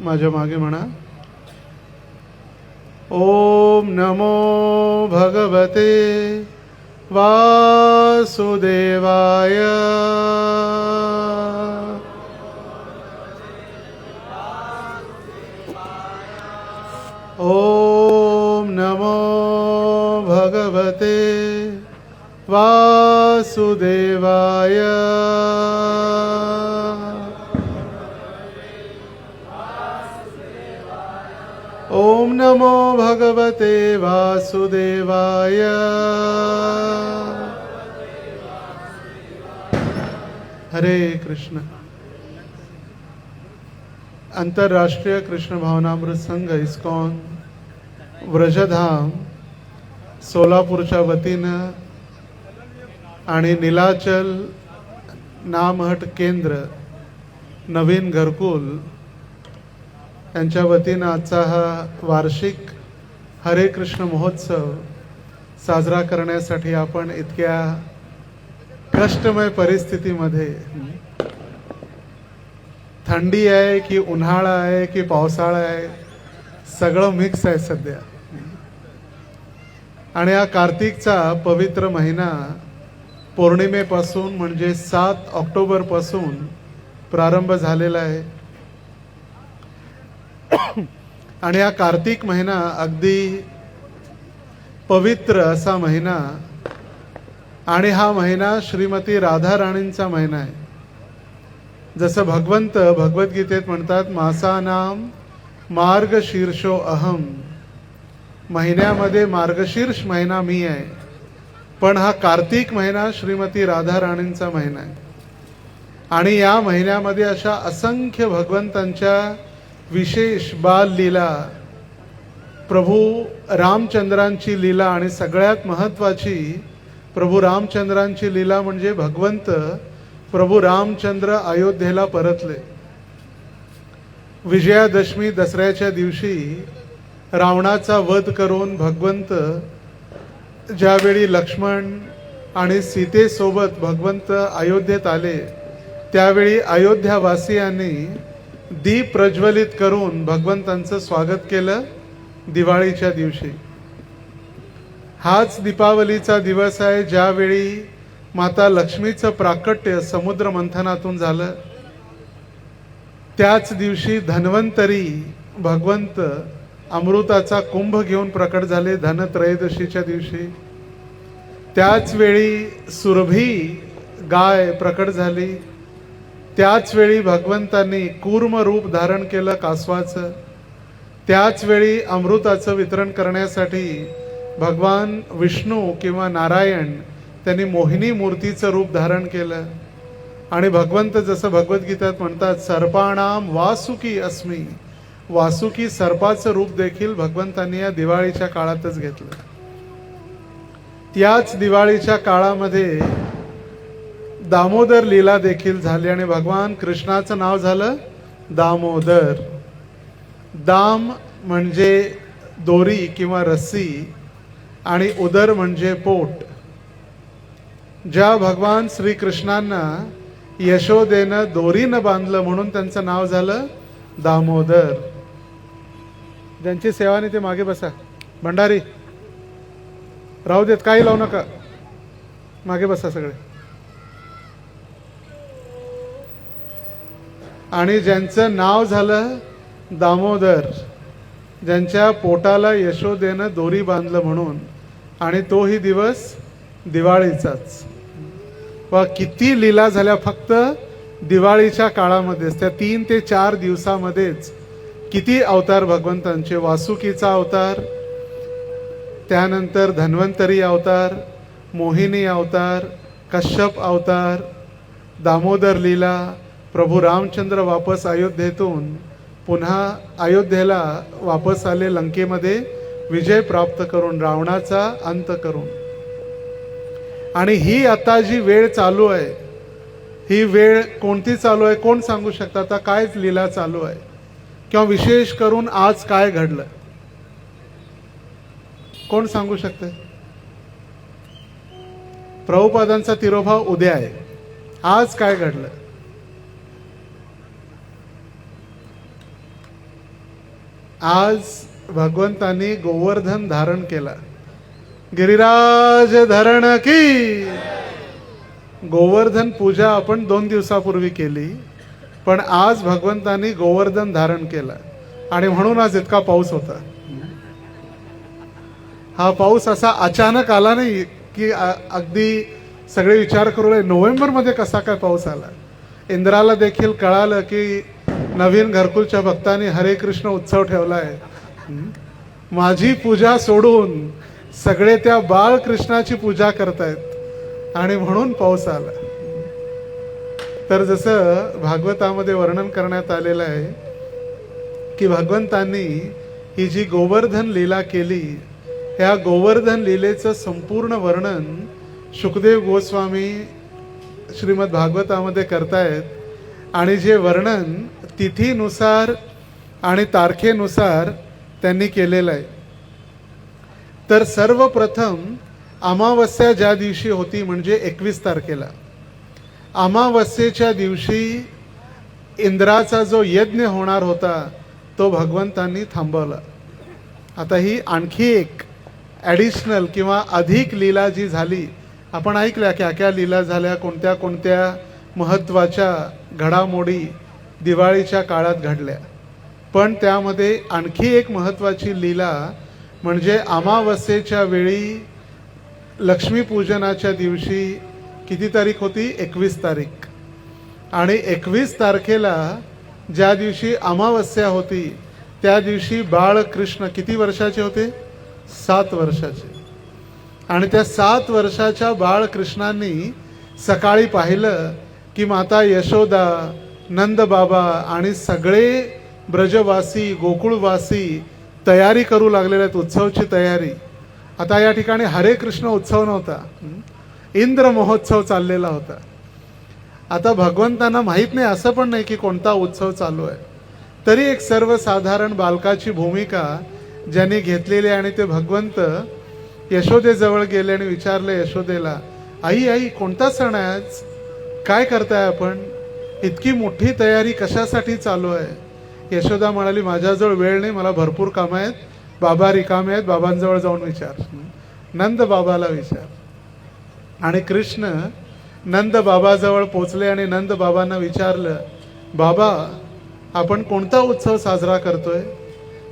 माझ्या मागे म्हणा. ओम नमो भगवते वासुदेवाय. ओम नमो भगवते वासुदेवाय. ओम नमो भगवते वासुदेवाय. हरे कृष्ण. आंतरराष्ट्रीय कृष्ण भावनामृत संघ इस्कॉन व्रजधाम सोलापूरच्या वतीनं आणि नीलाचल नामहट केंद्र नवीन घरकुल यांच्या वतीनं आजचा हा वार्षिक हरे कृष्ण महोत्सव साजरा करण्यासाठी आपण इतक्या कष्टमय परिस्थितीमध्ये, थंडी आहे की उन्हाळा आहे की पावसाळा आहे, सगळं मिक्स आहे सध्या. आणि हा कार्तिकचा पवित्र महिना पौर्णिमेपासून म्हणजे 7 ऑक्टोबरपासून प्रारंभ झालेला आहे. आणि हा कार्तिक महिना अगदी पवित्र असा महिना, आणि हा महिना श्रीमती राधा राणींचा महिना आहे. जसं भगवंत भगवद्गीतेत म्हणतात, मासानाम मार्गशीर्षो अहम, महिन्यामध्ये मार्गशीर्ष महिना मी आहे. पण हा कार्तिक महिना श्रीमती राधा राणींचा महिना आहे. आणि या महिन्यामध्ये अशा असंख्य भगवंतांच्या विशेष बाल लीला, प्रभू रामचंद्रांची लीला, आणि सगळ्यात महत्त्वाची प्रभू रामचंद्रांची लीला म्हणजे भगवंत प्रभू रामचंद्र अयोध्येला परतले. विजयादशमी दसऱ्याच्या दिवशी रावणाचा वध करून भगवंत ज्यावेळी लक्ष्मण आणि सीतेसोबत भगवंत अयोध्येत आले, त्यावेळी अयोध्यावासियांनी दीप प्रज्वलित करून भगवंतांचं स्वागत केलं दिवाळीच्या दिवशी. हाच दीपावलीचा दिवस आहे ज्यावेळी माता लक्ष्मीचं प्राकट्य समुद्र मंथनातून झालं. त्याच दिवशी धन्वंतरी भगवंत अमृताचा कुंभ घेऊन प्रकट झाले धनत्रयोदशीच्या दिवशी. त्याच वेळी सुरभी गाय प्रकट झाली. त्याच वेळी भगवंतांनी कूर्म रूप धारण केलं कासवाचं. त्याच वेळी अमृताचं वितरण करण्यासाठी भगवान विष्णू किंवा नारायण त्यांनी मोहिनी मूर्तीचं रूप धारण केलं. आणि भगवंत जसं भगवद्गीतेत म्हणतात, सर्पाणाम वासुकी अस्मी, वासुकी सर्पाचं रूप देखील भगवंतांनी या दिवाळीच्या काळातच घेतलं. याच दिवाळीच्या काळामध्ये दामोदर लीला देखील झाली आणि भगवान कृष्णाचं नाव झालं दामोदर. दाम म्हणजे दोरी किंवा रस्सी, आणि उदर म्हणजे पोट. ज्या भगवान श्रीकृष्णांना यशोदेनं दोरीनं बांधलं म्हणून त्यांचं नाव झालं दामोदर. ज्यांची सेवानी ते मागे बसा. भंडारी राहू देत, काही लावू नका, मागे बसा सगळे. आणि ज्यांचं नाव झालं दामोदर, ज्यांच्या पोटाला यशोदेनं दोरी बांधलं म्हणून, आणि तोही दिवस दिवाळीचाच. वा किती लीला झाल्या फक्त दिवाळीच्या काळामध्येच. त्या 3 ते 4 दिवसामध्येच किती अवतार भगवंतांचे. वासुकीचा अवतार, त्यानंतर धन्वंतरी अवतार, मोहिनी अवतार, कश्यप अवतार, दामोदर लीला, प्रभू रामचंद्र वापस अयोध्येतून पुन्हा अयोध्येला वापस आले, लंकेमध्ये विजय प्राप्त करून, रावणाचा अंत करून. आणि ही आता जी वेळ चालू आहे, ही वेळ कोणती चालू आहे कोण सांगू शकतं? आता काय लीला चालू आहे, किंवा विशेष करून आज काय घडलं कोण सांगू शकते? प्रभुपादांचा तिरोभाव उद्या आहे. आज काय घडलं? आज भगवंतांनी गोवर्धन धारण केला. गिरिराज धरण की. गोवर्धन पूजा आपण 2 दिवसापूर्वी केली, पण आज भगवंतांनी गोवर्धन धारण केला आणि म्हणून आज इतका पाऊस होता. हा पाऊस असा अचानक आला नाही की अगदी सगळे विचार करू लागले नोव्हेंबर मध्ये कसा काय पाऊस आला. इंद्राला देखील कळालं की नवीन घरकुलच्या भक्तांनी हरे कृष्ण उत्सव ठेवलाय. माझी पूजा सोडून सगळे त्या बाळकृष्णाची पूजा करतायत आणि म्हणून पाऊस आला. तर जसं भागवतामध्ये वर्णन करण्यात आलेलं आहे की भगवंतांनी ही जी गोवर्धन लीला केली, ह्या गोवर्धन लीलेचं संपूर्ण वर्णन शुकदेव गोस्वामी श्रीमद भागवतामध्ये करतायत. आणि जे वर्णन तिथीनुसार आणि तारखेनुसार त्यांनी केलेलं आहे. तर सर्वप्रथम अमावस्या ज्या दिवशी होती म्हणजे 21 तारखेला, अमावस्येच्या दिवशी इंद्राचा जो यज्ञ होणार होता तो भगवंतांनी थांबवला. आता ही आणखी एक ॲडिशनल किंवा अधिक लीला जी झाली, आपण ऐकल्या क्या क्या लीला झाल्या, कोणत्या कोणत्या महत्त्वाच्या घडामोडी दिवाळीच्या काळात घडल्या. पण त्यामध्ये आणखी एक महत्त्वाची लीला म्हणजे अमावस्येच्या वेळी लक्ष्मीपूजनाच्या दिवशी किती तारीख होती? 21 तारीख. आणि 21 तारखेला ज्या दिवशी अमावस्या होती त्या दिवशी बाळकृष्ण किती वर्षाचे होते? 7 वर्षाचे. आणि त्या 7 वर्षाच्या बाळकृष्णांनी सकाळी पाहिलं की माता यशोदा, नंद बाबा आणि सगळे ब्रजवासी गोकुळवासी तयारी करू लागलेले आहेत, उत्सवची तयारी. आता या ठिकाणी हरे कृष्ण उत्सव नव्हता, इंद्र महोत्सव चाललेला होता. आता भगवंतांना माहीत नाही असं पण नाही की कोणता उत्सव चालू आहे, तरी एक सर्वसाधारण बालकाची भूमिका ज्यांनी घेतलेली. आणि ते भगवंत यशोदेजवळ गेले आणि विचारले यशोदेला, आई आई कोणता सण आहे आज? काय करताय आपण? इतकी मोठी तयारी कशासाठी चालू आहे? यशोदा म्हणाली, माझ्याजवळ वेळ नाही, मला भरपूर कामं आहेत, बाबा रिकामे आहेत, बाबांजवळ जाऊन विचार, नंद बाबाला विचार. आणि कृष्ण नंद बाबाजवळ पोचले आणि नंद बाबांना विचारलं, बाबा आपण कोणता उत्सव साजरा करतोय?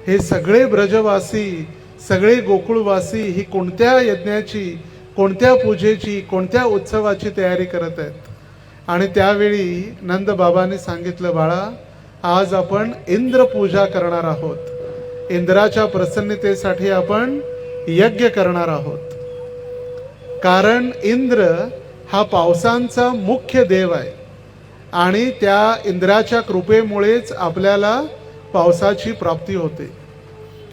हे सगळे ब्रजवासी, सगळे गोकुळवासी ही कोणत्या यज्ञाची, कोणत्या पूजेची, कोणत्या उत्सवाची तयारी करत आहेत? आणि त्यावेळी नंद बाबांनी सांगितलं, बाळा आज आपण इंद्र पूजा करणार आहोत, इंद्राच्या प्रसन्नतेसाठी आपण यज्ञ करणार आहोत. कारण इंद्र हा पावसांचा मुख्य देव आहे आणि त्या इंद्राच्या कृपेमुळेच आपल्याला पावसाची प्राप्ती होते.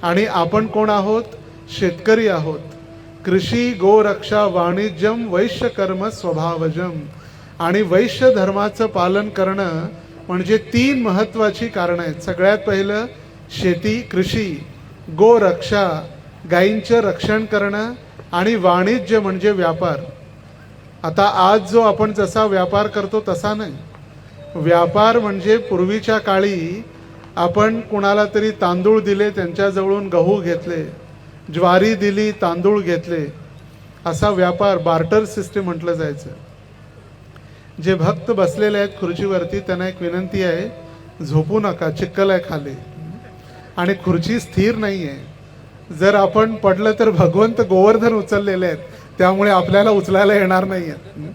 आणि आपण कोण आहोत? शेतकरी आहोत. कृषी गोरक्षा वाणिज्यम वैश्य कर्म स्वभावजम. आणि वैश्य धर्माचं पालन करणं म्हणजे 3 महत्त्वाची कारणं आहेत. सगळ्यात पहिलं शेती, कृषी, गोरक्षा गायींचं रक्षण करणं, आणि वाणिज्य म्हणजे व्यापार. आता आज जो आपण जसा व्यापार करतो तसा नाही. व्यापार म्हणजे पूर्वीच्या काळी आपण कुणाला तरी तांदूळ दिले, त्यांच्याजवळून गहू घेतले, ज्वारी दिली, तांदूळ घेतले, असा व्यापार बार्टर सिस्टीम म्हटलं जायचं. जे भक्त बसलेले आहेत खुर्चीवरती त्यांना एक विनंती आहे, झोपू नका, चिखल आहे खाली आणि खुर्ची स्थिर नाही आहे. जर आपण पडलं तर भगवंत गोवर्धन उचललेले आहेत, त्यामुळे आपल्याला उचलायला येणार नाही आहे.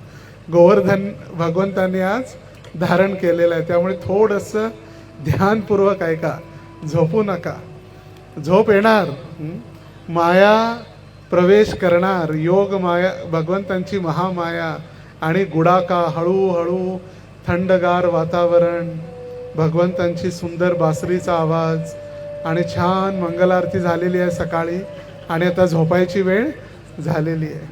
गोवर्धन भगवंतांनी आज धारण केलेलं आहे, त्यामुळे थोडंसं ध्यानपूर्वक ऐका, झोपू नका. झोप येणार, माया प्रवेश करणार, योग माया भगवंतांची महामाया आणि गुडाका, हळूहळू थंडगार वातावरण, भगवंतांची सुंदर बासरीचा आवाज आणि छान मंगलारती झालेली आहे सकाळी आणि आता झोपायची वेळ झालेली आहे.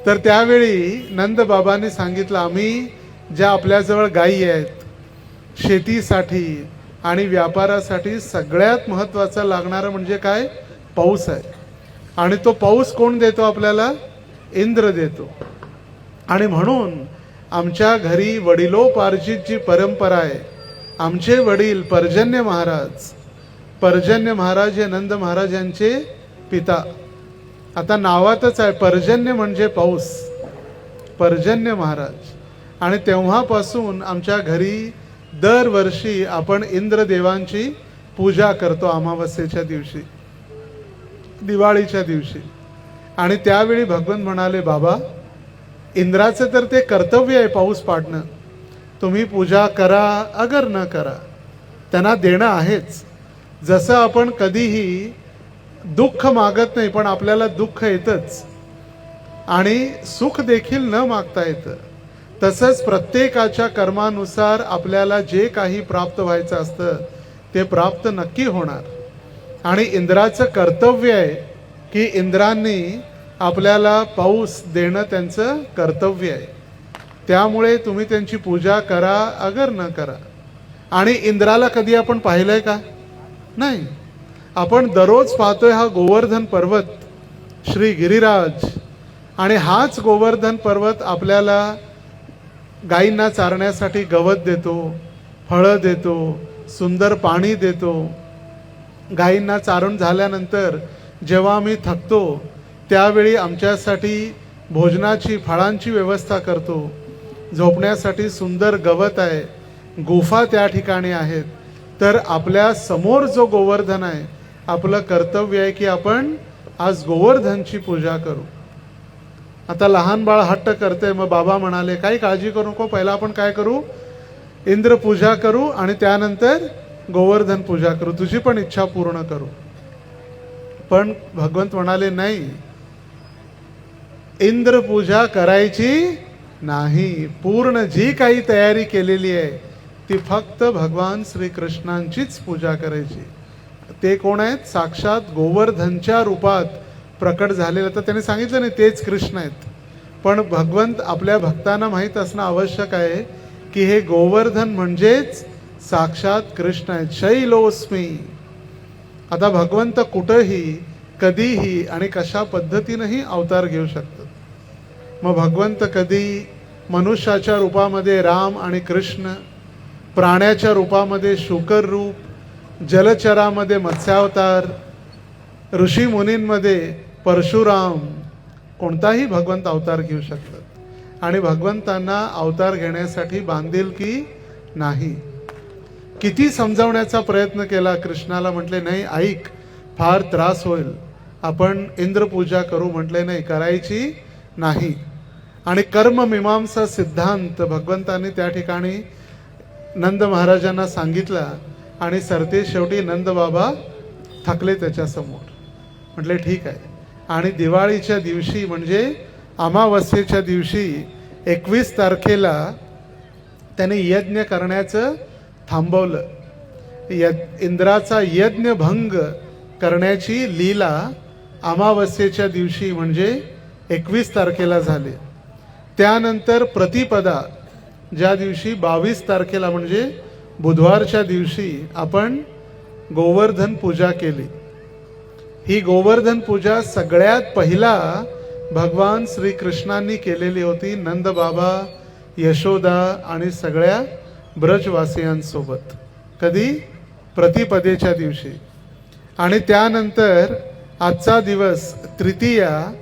तर त्यावेळी नंद बाबांनी सांगितलं, आम्ही ज्या आपल्याजवळ गायी आहेत शेतीसाठी आणि व्यापारासाठी सगळ्यात महत्त्वाचा लागणारं म्हणजे काय? पाऊस आहे. आणि तो पाऊस कोण देतो आपल्याला? इंद्र देतो. आणि म्हणून आमच्या घरी वडिलोपार्जित जी परंपरा आहे, आमचे वडील पर्जन्य महाराज पर्जन्य महाराज हे नंद महाराज यांचे पिता. आता नावातच आहे, पर्जन्य म्हणजे पाऊस, पर्जन्य महाराज. आणि तेव्हापासून आमच्या घरी दरवर्षी आपण इंद्रदेवांची पूजा करतो अमावस्येच्या दिवशी, दिवाळीच्या दिवशी. आणि त्यावेळी भगवंत म्हणाले, बाबा इंद्राचं तर ते कर्तव्य आहे पाऊस पाडणं, तुम्ही पूजा करा अगर न करा, त्यांना देणं आहेच. जसं आपण कधीही दुःख मागत नाही पण आपल्याला दुःख येतच आणि सुख देखील न मागता येतं, तसंच प्रत्येकाच्या कर्मानुसार आपल्याला जे काही प्राप्त व्हायचं असतं ते प्राप्त नक्की होणार. आणि इंद्राचं कर्तव्य आहे की इंद्रांनी आपल्याला पाऊस देणं त्यांचं कर्तव्य आहे. त्यामुळे तुम्ही त्यांची पूजा करा अगर न करा. आणि इंद्राला कधी आपण पाहिलंय का? नाही. आपण दररोज पाहतोय हा गोवर्धन पर्वत, श्री गिरिराज. आणि हाच गोवर्धन पर्वत आपल्याला गायींना चारण्यासाठी गवत देतो, फळं देतो, सुंदर पाणी देतो. गायींना चारून झाल्यानंतर जेव्हा आम्ही थकतो त्यावेळी आमच्यासाठी भोजनाची, फळांची व्यवस्था करतो. झोपण्यासाठी सुंदर गवत आहे, गुफा त्या ठिकाणी आहेत. तर आपल्या समोर जो गोवर्धन आहे, आपलं कर्तव्य आहे की आपण आज गोवर्धनची पूजा करू. आता लहान बाळ हट्ट करते, मग बाबा म्हणाले काही काळजी करू नको, पहिला आपण काय करू, इंद्र पूजा करू आणि त्यानंतर गोवर्धन पूजा करू, तुझी पण इच्छा पूर्ण करू. पण भगवंत म्हणाले नाही, इंद्र पूजा करायची नाही. पूर्ण जी काही तयारी केलेली आहे ती फक्त भगवान श्रीकृष्णांचीच पूजा करायची. ते कोण आहेत? साक्षात गोवर्धनच्या रूपात प्रकट झालेलं. तर त्यांनी सांगितलं नाही तेच कृष्ण आहेत, पण भगवंत आपल्या भक्तांना माहीत असणं आवश्यक आहे की हे गोवर्धन म्हणजेच साक्षात कृष्ण आहेत. शैलोस्मी. आता भगवंत कुठंही, कधीही आणि कशा पद्धतीनेही अवतार घेऊ शकतात. मग भगवंत कधी मनुष्याच्या रूपामध्ये राम आणि कृष्ण, प्राण्याच्या रूपामध्ये शुकर रूप, जलचरामध्ये मत्स्यावतार, ऋषी मुनींमध्ये परशुराम, कोणताही भगवंत अवतार घेऊ शकतात. आणि भगवंतांना अवतार घेण्यासाठी बांधिलकी नाही. किती समजावण्याचा प्रयत्न केला, कृष्णाला म्हटले नाही ऐक, फार त्रास होईल, आपण इंद्रपूजा करू. म्हटले नाही, करायची नाही. आणि कर्ममीमांसा सिद्धांत भगवंतांनी त्या ठिकाणी नंद महाराजांना सांगितला. आणि सरते शेवटी नंद बाबा थकले त्याच्यासमोर. म्हटले ठीक आहे. आणि दिवाळीच्या दिवशी म्हणजे अमावस्येच्या दिवशी 21 तारखेला त्याने यज्ञ करण्याचं थांबवलं. इंद्राचा यज्ञ भंग करण्याची लीला अमावस्येच्या दिवशी म्हणजे 21 तारखेला झाले. त्यानंतर प्रतिपदा ज्या दिवशी 22 तारखेला म्हणजे बुधवारच्या दिवशी आपण गोवर्धन पूजा केली. ही गोवर्धन पूजा सगळ्यात पहिला भगवान श्रीकृष्णांनी केलेली होती, नंद बाबा, यशोदा आणि सगळ्या ब्रजवासियांसोबत. कधी? प्रतिपदेच्या दिवशी. आणि त्यानंतर आजचा दिवस तृतीया.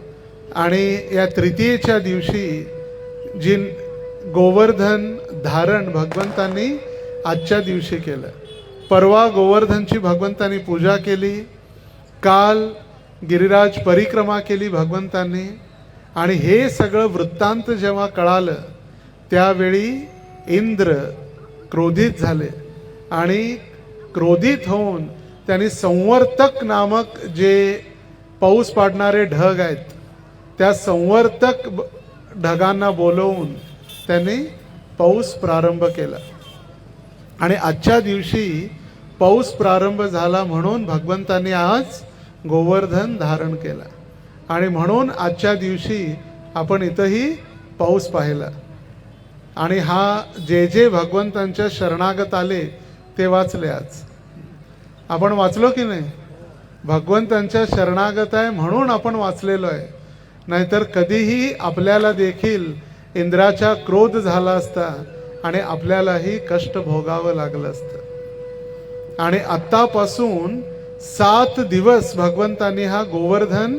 आणि या तृतीयेच्या दिवशी जी गोवर्धन धारण भगवंतांनी आजच्या दिवशी केलं. परवा गोवर्धनची भगवंतांनी पूजा केली. काल गिरिराज परिक्रमा केली भगवंतांनी. आणि हे सगळं वृत्तांत जेव्हा कळालं त्यावेळी इंद्र क्रोधित झाले. आणि क्रोधित होऊन त्यांनी संवर्तक नामक जे पाऊस पाडणारे ढग आहेत त्या संवर्तक ढगांना बोलवून त्यांनी पाऊस प्रारंभ केला. आणि आजच्या दिवशी पाऊस प्रारंभ झाला म्हणून भगवंतांनी आज गोवर्धन धारण केला. आणि म्हणून आजच्या दिवशी आपण इथंही पाऊस पाहिला. आणि हा जे जे भगवंतांच्या शरणागत आले ते वाचले. आज आपण वाचलो की नाही? भगवंतांच्या शरणागत आहे म्हणून आपण वाचलेलो आहे. नाहीतर कधीही आपल्याला देखील इंद्राचा क्रोध झाला असता आणि आपल्यालाही कष्ट भोगावं लागलं असतं. आणि आत्तापासून 7 दिवस भगवंतांनी हा गोवर्धन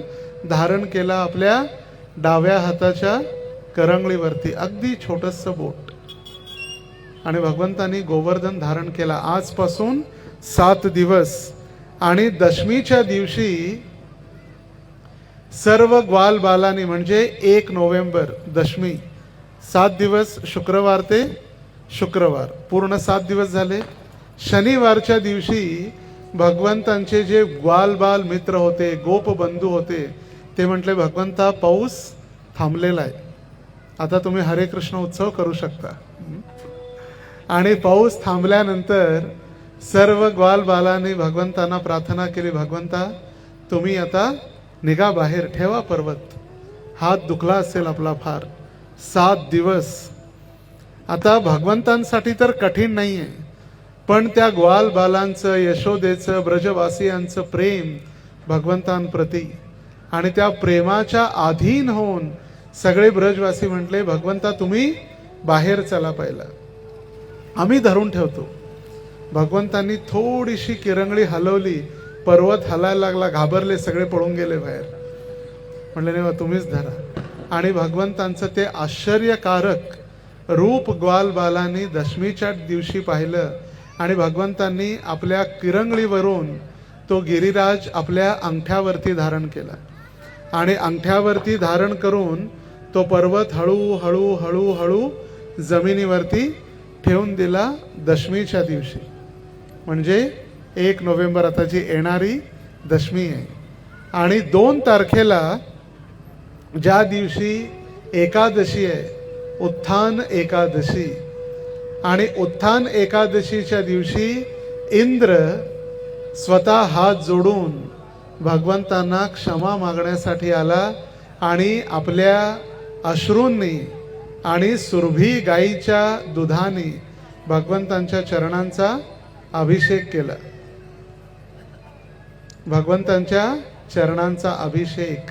धारण केला आपल्या डाव्या हाताच्या करंगळीवरती, अगदी छोटंसं बोट. आणि भगवंतांनी गोवर्धन धारण केला आजपासून 7 दिवस. आणि दशमीच्या दिवशी सर्व ग्वाल बालांनी, म्हणजे 1 नोव्हेंबर दशमी, 7 दिवस शुक्रवार ते शुक्रवार, पूर्ण 7 दिवस झाले. शनिवारच्या दिवशी भगवंतांचे जे ग्वाल बाल मित्र होते, गोप बंधू होते, ते म्हटले भगवंता पाऊस थांबलेला आहे, आता तुम्ही हरे कृष्ण उत्सव करू शकता. आणि पाऊस थांबल्यानंतर सर्व ग्वाल बालांनी भगवंतांना प्रार्थना केली, भगवंता तुम्ही आता निघा बाहेर, ठेवा पर्वत, हात दुखला असेल आपला फार. 7 दिवस. आता भगवंतांसाठी तर कठीण नाहीये, पण त्या ग्वाल बालांचं, यशोदेचं, ब्रजवासियांचं प्रेम भगवंतांप्रती, आणि त्या प्रेमाच्या अधीन होऊन सगळे ब्रजवासी म्हटले भगवंता तुम्ही बाहेर चला, पहिला आम्ही धरून ठेवतो. भगवंतांनी थोडीशी किरंगळी हलवली, पर्वत हलायला लागला, घाबरले, सगळे पळून गेले बाहेर. म्हणले नाही तुम्हीच धरा. आणि भगवंतांचं ते आश्चर्यकारक रूप ग्वाल बालांनी दशमीच्या दिवशी पाहिलं. आणि भगवंतांनी आपल्या किरंगळीवरून तो गिरिराज आपल्या अंगठ्यावरती धारण केला. आणि अंगठ्यावरती धारण करून तो पर्वत हळू हळू हळू हळू जमिनीवरती ठेवून दिला दशमीच्या दिवशी, म्हणजे 1 नोव्हेंबर, आता जी येणारी दशमी आहे. आणि 2 तारखेला ज्या दिवशी एकादशी आहे, उत्थान एकादशी, आणि उत्थान एकादशीच्या दिवशी इंद्र स्वतः हात जोडून भगवंतांना क्षमा मागण्यासाठी आला. आणि आपल्या अश्रूंनी आणि सुरभी गाईच्या दुधाने भगवंतांच्या चरणांचा अभिषेक केला. भगवंतांच्या चरणांचा अभिषेक,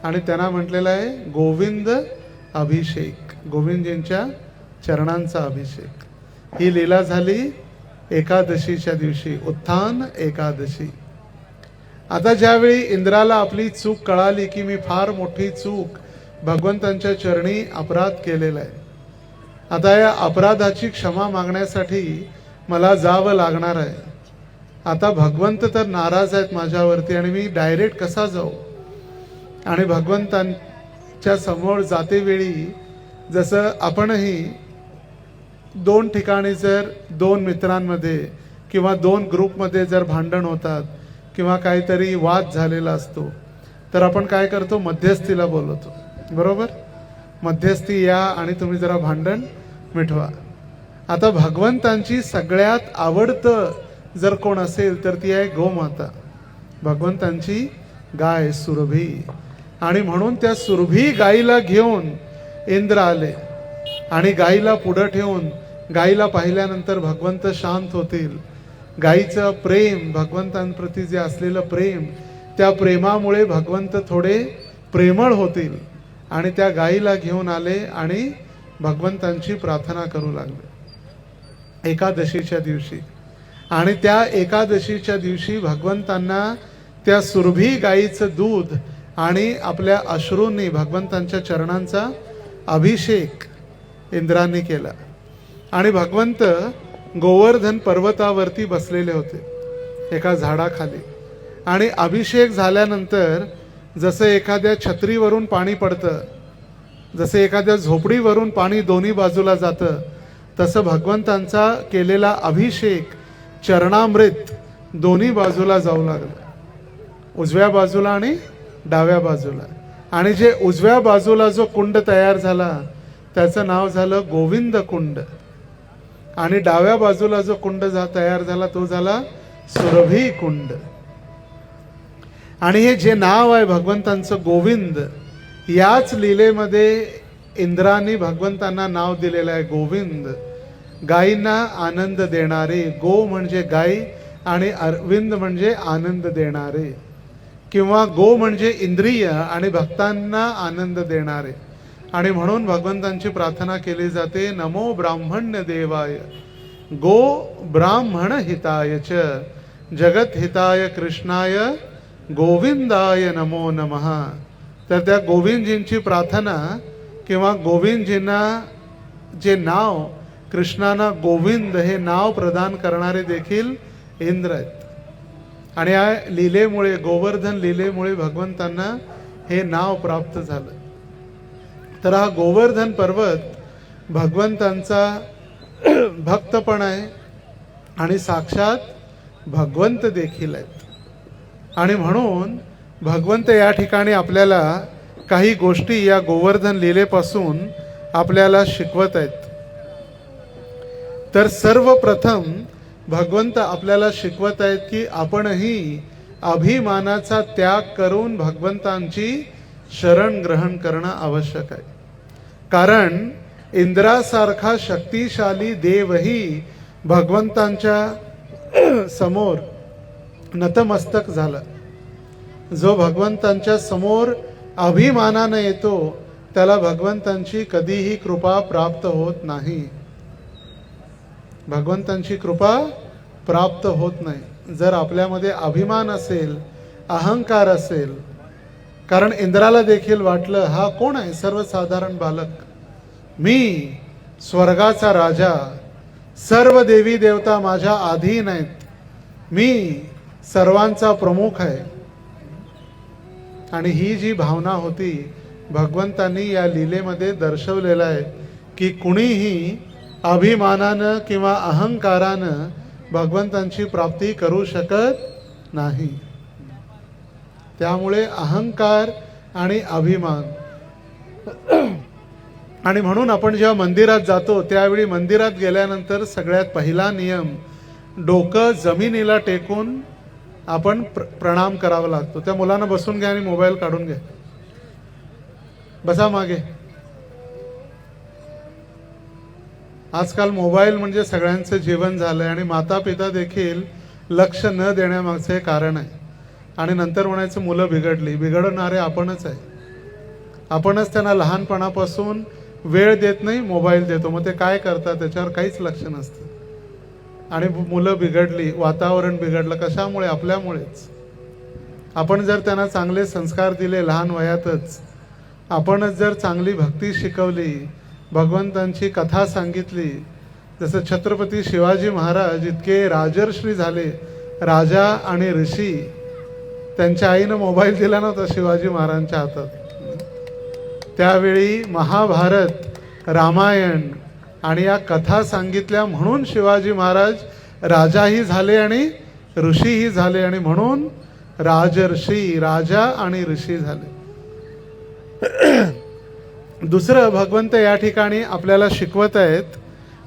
आणि त्यांना म्हटलेला आहे गोविंद अभिषेक, गोविंदजींच्या चरणांचा अभिषेक. ही लीला झाली एकादशीच्या दिवशी, उत्थान एकादशी. आता ज्यावेळी इंद्राला आपली चूक कळाली की मी फार मोठी चूक भगवंतांच्या चरणी अपराध केलेला आहे, आता या अपराधाची क्षमा मागण्यासाठी मला जावं लागणार आहे. आता भगवंत तर नाराज आहेत माझ्यावरती, आणि मी डायरेक्ट कसा जाऊ. आणि भगवंतांच्या समोर जाते वेळी जसं आपणही 2 ठिकाणी जर 2 मित्रांमध्ये किंवा 2 ग्रुपमध्ये जर भांडण होतात किंवा काहीतरी वाद झालेला असतो, तर आपण काय करतो, मध्यस्थीला बोलवतो, बरोबर. मध्यस्थी या आणि तुम्ही जरा भांडण मिटवा. आता भगवंतांची सगळ्यात आवडतं जर कोण असेल तर ती आहे गोमाता, भगवंतांची गाय सुरभी. आणि म्हणून त्या सुरभी गाईला घेऊन इंद्र आले. आणि गाईला पुढे ठेवून गाईला पाहिल्यानंतर भगवंत शांत होतील. गाईचं प्रेम, भगवंतांप्रती जे असलेलं प्रेम, त्या प्रेमामुळे भगवंत थोडे प्रेमळ होतील. आणि त्या गाईला घेऊन आले आणि भगवंतांची प्रार्थना करू लागले एकादशीच्या दिवशी. आणि त्या एकादशीच्या दिवशी भगवंतांना त्या सुरभी गाईचं दूध आणि आपल्या अश्रूंनी भगवंतांच्या चरणांचा अभिषेक इंद्रांनी केला. आणि भगवंत गोवर्धन पर्वतावरती बसलेले होते एका झाडाखाली. आणि अभिषेक झाल्यानंतर जसं एखाद्या छत्रीवरून पाणी पडतं, जसं एखाद्या झोपडीवरून पाणी दोन्ही बाजूला जातं, तसं भगवंतांचा केलेला अभिषेक चरणामृत दोन्ही बाजूला जाऊ लागला, उजव्या बाजूला आणि डाव्या बाजूला. आणि जे उजव्या बाजूला जो कुंड तयार झाला त्याचं नाव झालं गोविंद कुंड. आणि डाव्या बाजूला जो कुंड तयार झाला तो झाला सुरभी कुंड. आणि हे जे नाव आहे भगवंतांचं गोविंद, याच लीलेमध्ये इंद्राने भगवंतांना नाव दिलेलं आहे गोविंद, गायींना आनंद देणारे. गो म्हणजे गाई आणि अरविंद म्हणजे आनंद देणारे, किंवा गो म्हणजे इंद्रिय आणि भक्तांना आनंद देणारे. आणि म्हणून भगवंतांची प्रार्थना केली जाते, नमो ब्राह्मण्य देवाय गो ब्राह्मण हिताय च जगत हिताय कृष्णाय गोविंदाय नमो नमः. तर त्या गोविंदजींची प्रार्थना किंवा गोविंदजींना जे नाव, कृष्णांना गोविंद हे नाव प्रदान करणारे देखील इंद्र आहेत. आणि या लीलेमुळे, गोवर्धन लीलेमुळे भगवंतांना हे नाव प्राप्त झालं. तर हा गोवर्धन पर्वत भगवंतांचा भक्तपण आहे आणि साक्षात भगवंत देखील आहेत. आणि म्हणून भगवंत या ठिकाणी आपल्याला काही गोष्टी या गोवर्धन लीलेपासून आपल्याला शिकवत आहेत. तर सर्वप्रथम भगवंत आपल्याला शिकवत आहेत की आपणही अभिमानाचा त्याग करून भगवंतांची शरण ग्रहण करणं आवश्यक आहे. कारण इंद्रासारखा शक्तिशाली देवही भगवंतांच्या समोर नतमस्तक झाला. जो भगवंतांच्या समोर अभिमानानं येतो त्याला भगवंतांची कधीही कृपा प्राप्त होत नाही. भगवंतांची कृपा प्राप्त होत नाही जर आपल्यामध्ये अभिमान असेल, अहंकार असेल. कारण इंद्राला देखील वाटलं हा कोण आहे, सर्वसाधारण बालक, मी स्वर्गाचा राजा, सर्व देवी देवता माझ्या अधीन आहेत, मी सर्वांचा प्रमुख आहे. आणि ही जी भावना होती भगवंतांनी या लीलेमध्ये दर्शवलेलं आहे की कुणीही अभिमानानं किंवा अहंकारानं भगवंतांची प्राप्ती करू शकत नाही. त्यामुळे अहंकार आणि अभिमान. आणि म्हणून आपण जेव्हा मंदिरात जातो त्यावेळी मंदिरात गेल्यानंतर सगळ्यात पहिला नियम, डोकं जमिनीला टेकून आपण प्रणाम करावा लागतो. त्या मुलांना बसून घ्या आणि मोबाईल काढून घ्या. बसा मागे. आजकाल मोबाईल म्हणजे सगळ्यांचं जीवन झालंय आणि माता पिता देखील लक्ष न देण्यामागचं हे कारण आहे. आणि नंतर म्हणायचं मुलं बिघडली. बिघडणारे आपणच आहे. आपणच त्यांना लहानपणापासून वेळ देत नाही, मोबाईल देतो. मग ते काय करतात त्याच्यावर काहीच लक्ष नसतं. आणि मुलं बिघडली, वातावरण बिघडलं, कशामुळे? आपल्यामुळेच. आपण जर त्यांना चांगले संस्कार दिले लहान वयातच, आपणच जर चांगली भक्ती शिकवली, भगवंतांची कथा सांगितली, जसं छत्रपती शिवाजी महाराज इतके राजर्षी झाले, राजा आणि ऋषी, त्यांच्या आईनं मोबाईल दिला नव्हता शिवाजी महाराजांच्या हातात. त्यावेळी महाभारत, रामायण आणि या कथा सांगितल्या म्हणून शिवाजी महाराज राजाही झाले आणि ऋषीही झाले. आणि म्हणून राजर्षी, राजा आणि ऋषी झाले. दुसरं, भगवंत या ठिकाणी आपल्याला शिकवत आहेत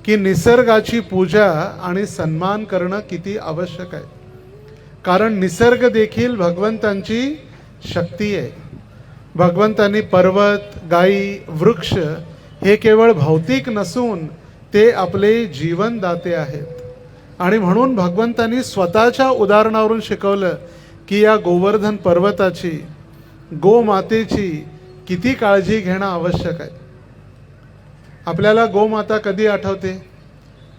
की निसर्गाची पूजा आणि सन्मान करणं किती आवश्यक आहे. कारण निसर्ग देखील भगवंतांची शक्ती आहे. भगवंतांनी पर्वत, गायी, वृक्ष हे केवळ भौतिक नसून ते आपले जीवनदाते आहेत. आणि म्हणून भगवंतांनी स्वतःच्या उदाहरणावरून शिकवलं की या गोवर्धन पर्वताची, गोमातेची किती काळजी घेणं आवश्यक आहे. आपल्याला गोमाता कधी आठवते?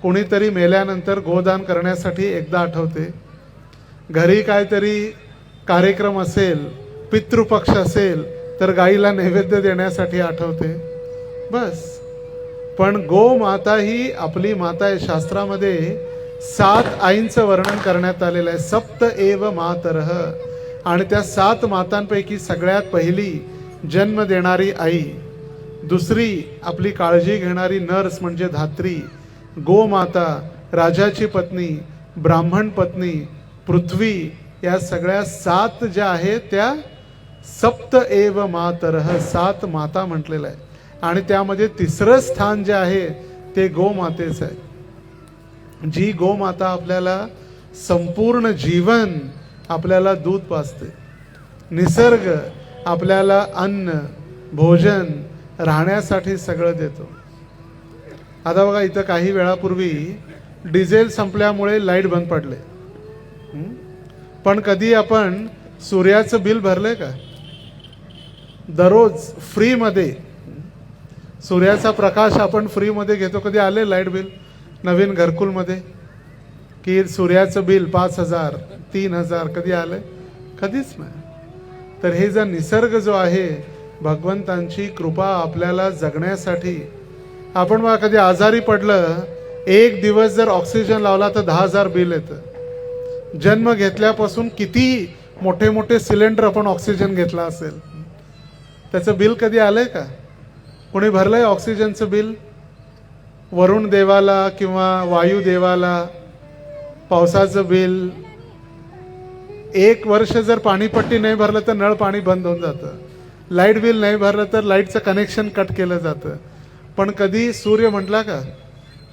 कोणीतरी मेल्यानंतर गोदान करण्यासाठी एकदा आठवते. घरी काहीतरी कार्यक्रम असेल, पितृपक्ष असेल तर गाईला नैवेद्य देण्यासाठी आठवते, बस. पण गोमाता ही आपली माता आहे. शास्त्रामध्ये 7 आईंचं वर्णन करण्यात आलेलं आहे. सप्त एव मातरः. आणि त्या 7 मातांपैकी सगळ्यात पहिली जन्म देणारी आई, दुसरी आपली काळजी घेणारी नर्स म्हणजे धात्री, गोमाता, राजाची पत्नी, ब्राह्मण पत्नी, पृथ्वी, या सगळ्या 7 ज्या आहेत त्या सप्त एव मातरः, 7 माता म्हटलेलं आहे. आणि त्यामध्ये तिसरं स्थान जे आहे ते गोमातेचं आहे. जी गोमाता आपल्याला संपूर्ण जीवन आपल्याला दूध पाजते. निसर्ग आपल्याला अन्न, भोजन, राहण्यासाठी सगळं देतो. आता बघा, इथं काही वेळापूर्वी डिझेल संपल्यामुळे लाईट बंद पडले. पण कधी आपण सूर्याचं बिल भरलंय का? दररोज फ्रीमध्ये सूर्याचा प्रकाश आपण फ्रीमध्ये घेतो. कधी आले लाईट बिल? नवीन घरकुलमध्ये की सूर्याचं बिल 5,000 3,000 कधी आलंय? कधीच नाही. तर हे जर निसर्ग जो आहे, भगवंतांची कृपा आपल्याला जगण्यासाठी, आपण बघा कधी आजारी पडलं, एक दिवस जर ऑक्सिजन लावला तर 10,000 बिल येतं. जन्म घेतल्यापासून किती मोठे मोठे सिलेंडर आपण ऑक्सिजन घेतला असेल, त्याचं बिल कधी आलंय का? कोणी भरलंय ऑक्सिजनचं बिल? वरुण देवाला किंवा वायू देवाला पावसाचं बिल? एक वर्ष जर पाणीपट्टी नाही भरलं तर नळ पाणी बंद होऊन जातं. लाईट बिल नाही भरलं तर लाईटचं कनेक्शन कट केलं जातं. पण कधी सूर्य म्हटला का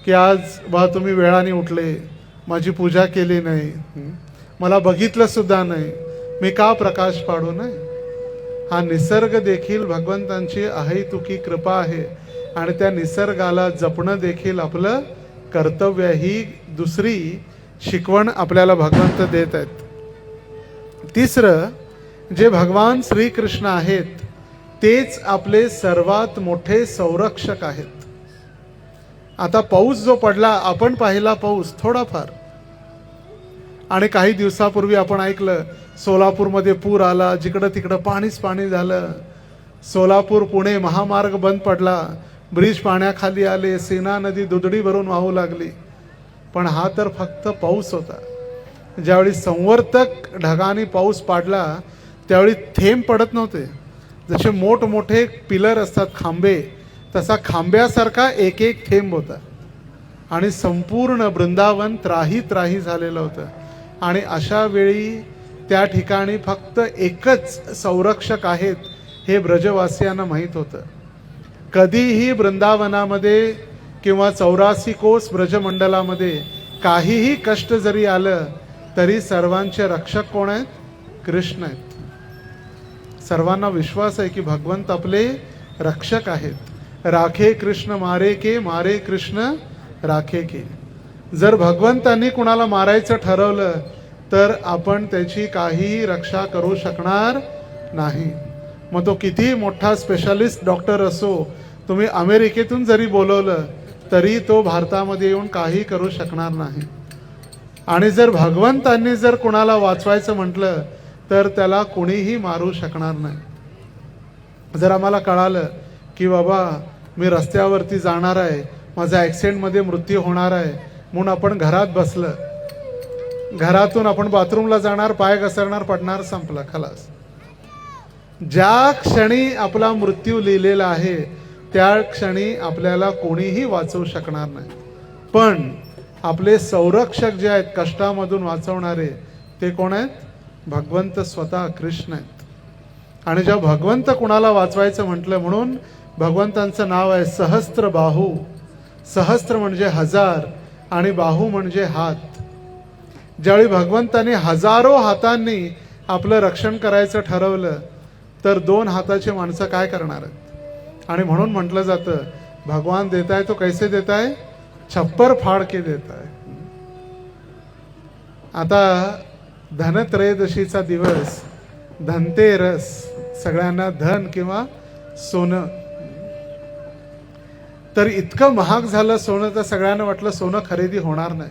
की आज बा तुम्ही वेळाने उठले, माझी पूजा केली नाही, मला बघितलं सुद्धा नाही, मी का प्रकाश पाडू नये? हा निसर्ग देखील भगवंतांची अहेतुकी कृपा आहे आणि त्या निसर्गाला जपणं देखील आपलं कर्तव्य. ही दुसरी शिकवण आपल्याला भगवंत देत आहेत. तिसरं, जे भगवान श्रीकृष्ण आहेत तेच आपले सर्वात मोठे संरक्षक आहेत. आता पाऊस जो पडला, आपण पाहिला पाऊस थोडाफार, आणि काही दिवसापूर्वी आपण ऐकलं सोलापूरमध्ये पूर आला, जिकडं तिकडं पाणीच पाणी झालं. सोलापूर पुणे महामार्ग बंद पडला, ब्रिज पाण्याखाली आले, सीना नदी दुधडी भरून वाहू लागली. पण हा तर फक्त पाऊस होता. ज्यावेळी संवर्तक ढगाने पाऊस पाडला त्यावेळी थेंब पडत नव्हते. जसे मोठमोठे पिलर असतात, खांबे, तसा खांब्यासारखा एक एक थेंब होता आणि संपूर्ण वृंदावन त्राही त्राही झालेलं होतं. आणि अशा वेळी त्या ठिकाणी फक्त एकच संरक्षक आहेत हे ब्रजवासियांना माहीत होतं. कधीही वृंदावनामध्ये किंवा 84 कोस ब्रजमंडलामध्ये काहीही कष्ट जरी आलं तरी सर्वांचे रक्षक कोण आहेत? कृष्ण आहेत. सर्वांना विश्वास आहे की भगवंत आपले रक्षक आहेत. राखे कृष्ण मारे के, मारे कृष्ण राखे के. जर भगवंतांनी कुणाला मारायचं ठरवलं तर आपण त्याची काहीही रक्षा करू शकणार नाही. मग तो किती मोठा स्पेशालिस्ट डॉक्टर असो, तुम्ही अमेरिकेतून जरी बोलवलं तरी तो भारतामध्ये येऊन काही करू शकणार नाही. आणि जर भगवंतांनी जर कुणाला वाचवायचं म्हटलं तर त्याला कोणीही मारू शकणार नाही. जर आम्हाला कळालं की बाबा मी रस्त्यावरती जाणार आहे, माझा ॲक्सिडेंटमध्ये मृत्यू होणार आहे, म्हणून आपण घरात बसलं, घरातून आपण बाथरूमला जाणार, पाय घसरणार, पडणार, संपला, खलास. ज्या क्षणी आपला मृत्यू लिहिलेला आहे त्या क्षणी आपल्याला कोणीही वाचवू शकणार नाही. पण आपले संरक्षक जे आहेत, कष्टामधून वाचवणारे, ते कोण आहेत? भगवंत स्वतः कृष्ण आहेत. आणि जेव्हा भगवंत कुणाला वाचवायचं म्हटलं, म्हणून भगवंतांचं नाव आहे सहस्त्र बाहू. सहस्त्र म्हणजे हजार आणि बाहू म्हणजे हात. ज्यावेळी भगवंतांनी हजारो हातांनी आपलं रक्षण करायचं ठरवलं तर 2 हाताची माणसं काय करणार आहेत? आणि म्हणून म्हटलं जातं भगवान देताय तो कैसे देताय? छप्पर फाड़ के देताय. आता धनत्रयोदशीचा दिवस, धनतेरस, सगळ्यांना धन किंवा सोनं. तर इतकं महाग झालं सोनं तर सगळ्यांना वाटलं सोनं खरेदी होणार नाही.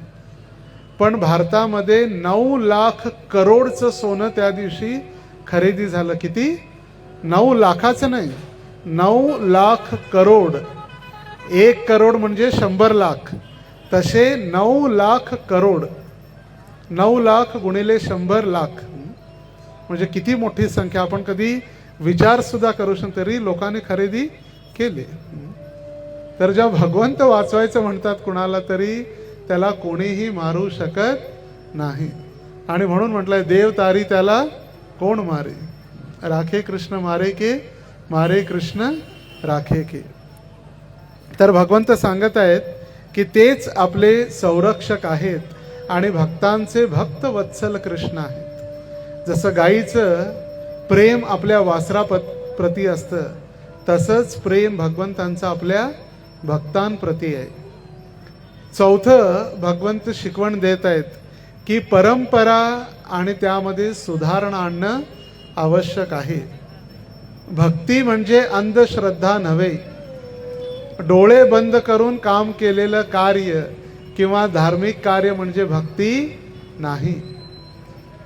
पण भारतामध्ये 9 लाख करोडचं सोनं त्या दिवशी खरेदी झालं. किती? 9 लाखाचं नाही, 9 लाख करोड. 1 करोड म्हणजे 100 लाख, तसे 9 लाख करोड. 9 लाख गुणिले 100 लाख म्हणजे किती मोठी संख्या. आपण कधी विचार सुद्धा करू शकतो. तरी लोकांनी खरेदी केली. तर जेव्हा भगवंत वाचवायचं म्हणतात कुणाला तरी त्याला कोणीही मारू शकत नाही. आणि म्हणून म्हटलंय देव तारी त्याला कोण मारे. राखे कृष्ण मारे के, मारे कृष्ण राखे के. तर भगवंत सांगत आहेत की तेच आपले संरक्षक आहेत आणि भक्तांचे भक्त वत्सल कृष्ण आहेत. जसं गाईचं प्रेम आपल्या वासराप्रती असतं तसंच प्रेम भगवंतांचं आपल्या भक्तांप्रती आहे. चौथं भगवंत शिकवण देत आहेत की परंपरा आणि त्यामध्ये सुधारणा आणणं आवश्यक आहे. भक्ती म्हणजे अंधश्रद्धा नव्हे. डोळे बंद करून काम केलेलं कार्य किंवा धार्मिक कार्य म्हणजे भक्ती नाही.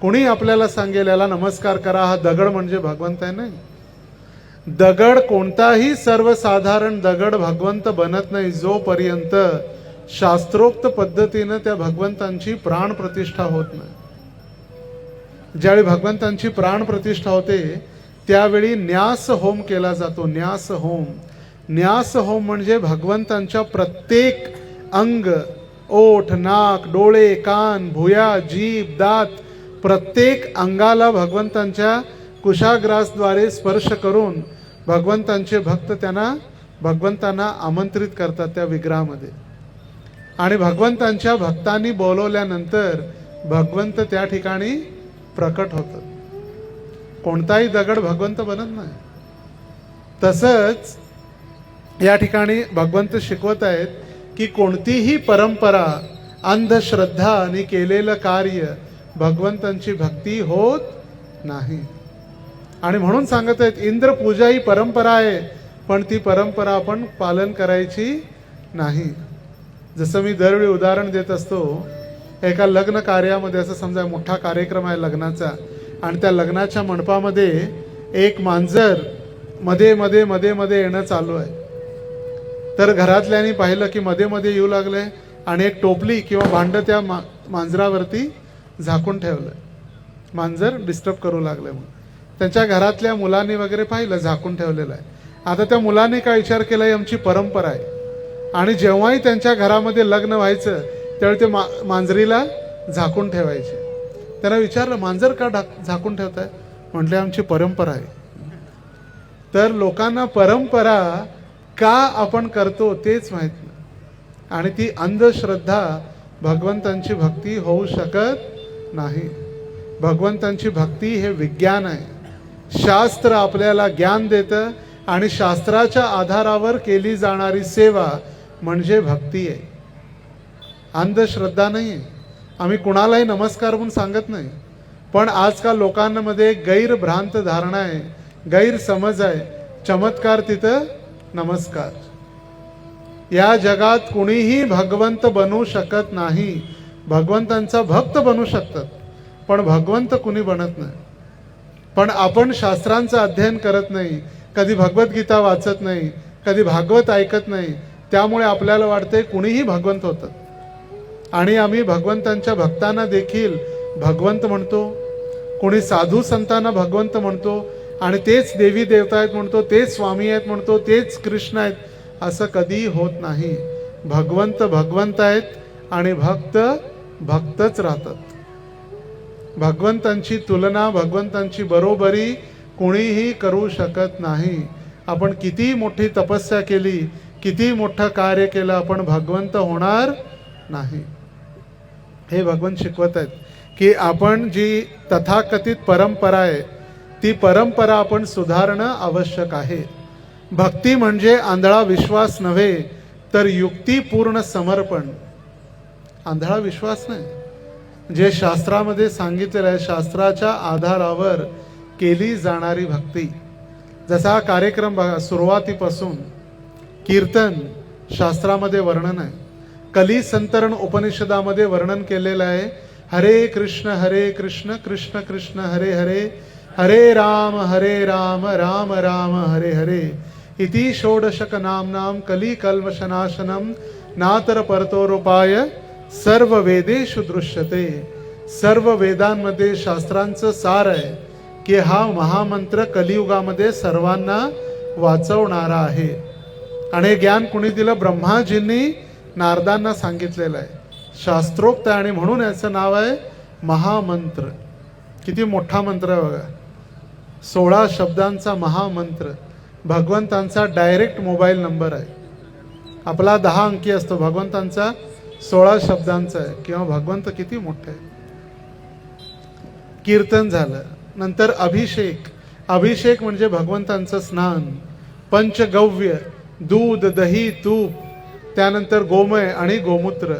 कोणी आपल्याला सांगेल याला नमस्कार करा, हा दगड म्हणजे भगवंत आहे, नाही. दगड, कोणताही सर्वसाधारण दगड भगवंत बनत नाही जोपर्यंत शास्त्रोक्त पद्धतीनं त्या भगवंतांची प्राण प्रतिष्ठा होत नाही. ज्यावेळी भगवंतांची प्राण प्रतिष्ठा होते त्यावेळी न्यास होम केला जातो. न्यास होम. न्यास होम म्हणजे भगवंतांच्या प्रत्येक अंग, ओठ, नाक, डोळे, कान, भुया, जीभ, दात, प्रत्येक अंगाला भगवंतांच्या कुशाग्रासद्वारे स्पर्श करून भगवंतांचे भक्त भगवंतांना आमंत्रित करतात त्या विग्रहामध्ये. आणि भगवंतांच्या भक्तांनी बोलवल्यानंतर भगवंत त्या ठिकाणी प्रकट होतात. कोणताही दगड भगवंत बनत नाही. तसंच या ठिकाणी भगवंत शिकवत आहेत की कोणतीही परंपरा, अंधश्रद्धा आणि केलेलं कार्य भगवंतांची भक्ती होत नाही. आणि म्हणून सांगत आहेत इंद्रपूजा ही परंपरा आहे, पण ती परंपरा आपण पालन करायची नाही. जसं मी दरवेळी उदाहरण देत असतो, एका लग्न कार्यामध्ये असं समजा मोठा कार्यक्रम आहे लग्नाचा, आणि त्या लग्नाच्या मंडपामध्ये एक मांजर मध्ये मध्ये मध्ये मध्ये येणं चालू आहे. तर घरातल्यांनी पाहिलं की मध्ये मध्ये येऊ लागले आणि एक टोपली किंवा भांड त्या मांजरावरती झाकून ठेवलं. मांजर डिस्टर्ब करू लागले. मग त्यांच्या घरातल्या मुलांनी वगैरे पाहिलं झाकून ठेवलेलं आहे. आता त्या मुलांनी काय विचार केला, ही आमची परंपरा आहे, आणि जेव्हाही त्यांच्या घरामध्ये लग्न व्हायचं त्यावेळी ते मांजरीला झाकून ठेवायचे. त्यांना विचारलं, मांजर का झाकून ठेवताय? म्हटले आमची परंपरा आहे. तर लोकांना परंपरा का आपण करतो तेच माहित नाही, आणि ती अंधश्रद्धा भगवंतांची भक्ती होऊ शकत नाही. भगवंतांची भक्ती हे विज्ञान आहे. शास्त्र आपल्याला ज्ञान देतं आणि शास्त्राच्या आधारावर केली जाणारी सेवा म्हणजे भक्ती आहे, अंधश्रद्धा नाही आहे. आम्ही कुणालाही नमस्कार म्हणून सांगत नाही, पण आजकाल लोकांमध्ये गैरभ्रांत धारणा आहे, गैरसमज आहे. चमत्कार तिथं नमस्कार. या जगात कुणीही भगवंत बनू शकत नाही. भगवंतांचा भक्त बनू शकतात, पण भगवंत कुणी बनत नाही. पण आपण शास्त्रांचं अध्ययन करत नाही, कधी भगवद्गीता वाचत नाही, कधी भागवत ऐकत नाही, त्यामुळे आपल्याला वाटते कुणीही भगवंत होतात. आणि आम्ही भगवंतांच्या भक्तांना देखील भगवंत म्हणतो, कोणी साधू संतांना भगवंत म्हणतो, आणि तेच देवी देवता आहेत म्हणतो, तेच स्वामी आहेत म्हणतो, तेच कृष्ण आहेत. असं कधी होत नाही. भगवंत भगवंत आहेत आणि भक्त भक्तच राहतात. भगवंतांची तुलना, भगवंतांची बरोबरी कोणीही करू शकत नाही. आपण किती मोठी तपस्या केली, किती मोठं कार्य केलं, आपण भगवंत होणार नाही. हे भगवंत शिकवत आहेत की आपण जी तथाकथित परंपरा आहे ती परंपरा आपण सुधारणं आवश्यक आहे. भक्ती म्हणजे आंधळा विश्वास नव्हे, तर युक्तिपूर्ण समर्पण. आंधळा विश्वास नाही, जे शास्त्रामध्ये सांगितलेलं आहे, शास्त्राच्या आधारावर केली जाणारी भक्ती. जसा हा कार्यक्रम बघा, सुरुवातीपासून कीर्तन शास्त्रामध्ये वर्णन आहे, कली संतरण उपनिषदामध्ये वर्णन केलेलं आहे. हरे कृष्ण कृष्ण कृष्ण हरे हरे, हरे राम राम राम हरे हरे. इति षोडशक नाम कली कल्मशनाशनम नातर परतोरुपाय सर्व वेदेषु दृश्यते. सर्व वेदांमध्ये शास्त्रांचं सार आहे की हा महामंत्र कलियुगामध्ये सर्वांना वाचवणारा आहे. आणि ज्ञान कुणी दिलं? ब्रह्माजींनी नारदांना सांगितलेलं आहे, शास्त्रोक्त आहे, आणि म्हणून याचं नाव आहे महामंत्र. किती मोठा मंत्र आहे बघा, 16 शब्दांचा महामंत्र. भगवंतांचा डायरेक्ट मोबाईल नंबर आहे. आपला 10 अंकी असतो, भगवंतांचा 16 शब्दांचा आहे. किंवा भगवंत किती मोठे आहे. कीर्तन झालं, नंतर अभिषेक. अभिषेक म्हणजे भगवंतांचं स्नान. पंचगव्य, दूध, दही, तूप, त्यानंतर गोमय आणि गोमूत्र,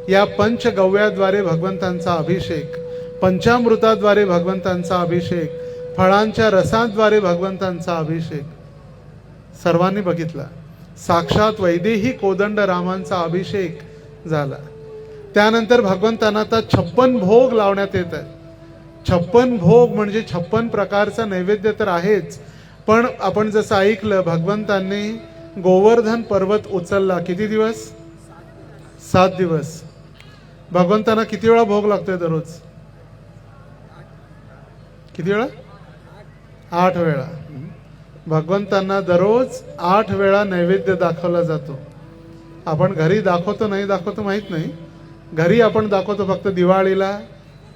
या पंचगव्याद्वारे भगवंतांचा अभिषेक. पंचामृताद्वारे भगवंतांचा अभिषेक. फळांच्या रसाद्वारे भगवंतांचा अभिषेक. सर्वांनी बघितला, साक्षात वैदेही कोदंड रामांचा अभिषेक झाला. त्यानंतर भगवंतांना आता 56 भोग लावण्यात येत आहे. 56 भोग म्हणजे 56 प्रकारचा नैवेद्य तर आहेच, पण आपण जसं ऐकलं भगवंतांनी गोवर्धन पर्वत उचलला. किती दिवस? 7 दिवस. भगवंतांना किती वेळा भोग लागतोय दररोज? किती वेळा? 8 वेळा. भगवंतांना दररोज 8 वेळा नैवेद्य दाखवला जातो. आपण घरी दाखवतो नाही दाखवतो माहित नाही. घरी आपण दाखवतो फक्त दिवाळीला,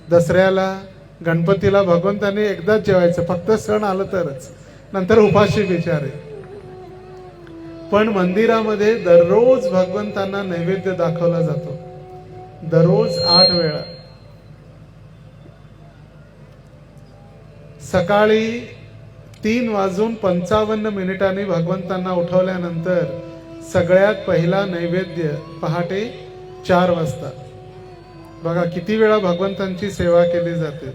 दसऱ्याला, गणपतीला. भगवंतांनी एकदाच जेवायचं, फक्त सण आलं तरच, नंतर उपाशी बिचारे. पण मंदिरामध्ये दररोज भगवंतांना नैवेद्य दाखवला जातो, दररोज 8 वेळा. सकाळी 3:55 भगवंतांना उठवल्यानंतर सगळ्यात पहिला नैवेद्य पहाटे 4 वाजता. बघा किती वेळा भगवंतांची सेवा केली जाते.